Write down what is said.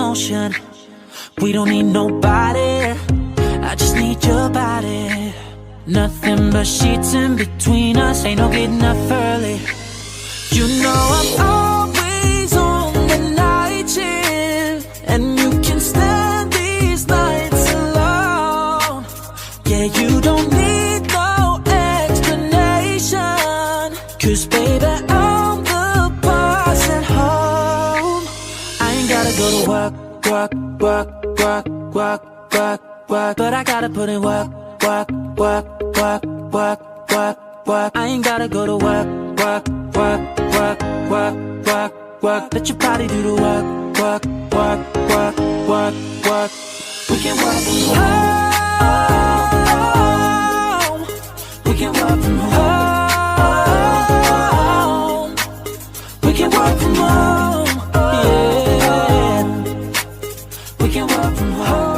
motion. We don't need nobody, I just need your body. Nothing but sheets in between us, ain't no getting up early. You know I'm always on the night shift, and you can stand these nights alone. Yeah, you don't need no explanation, 'cause baby, I'm the boss at home. I ain't gotta go to work, work, work, work, work, work, work, but I gotta put in work, work, work, work, work, work, work. I ain't gotta go to work, work, work, work, work, work, work. Let your body do the work, work, work, work, work, work. We can work from home. We can work from home. We can work from home. Yeah. We can work from home.